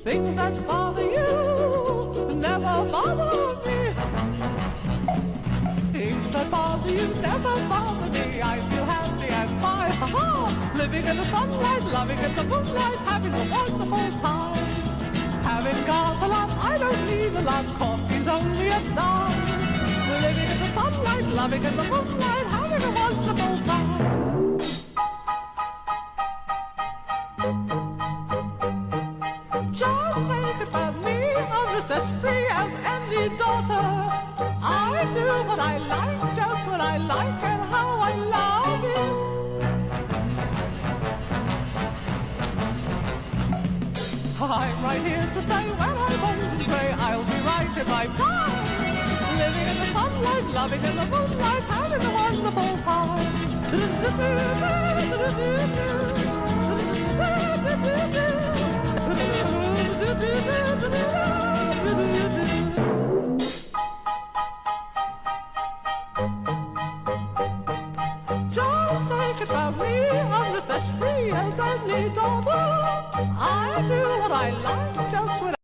Things that bother you never bother me. Things that bother you never bother me. I feel happy and fine, ha-ha. Living in the sunlight, loving in the moonlight, having a wonderful time. Having got a lot, I don't need a lot. Coffee's only a dime. Living in the sunlight, loving in the moonlight, having a wonderful time. Just think about me, I'm just as free as any daughter. I do what I like, just what I like, and how I love it. I'm right here to stay when I'm old and grey. I'll be right in my prime. Living in the sunlight, loving in the moonlight, having a wonderful time. Just think about me, I'm just as free as any daughter. I do what I like, just when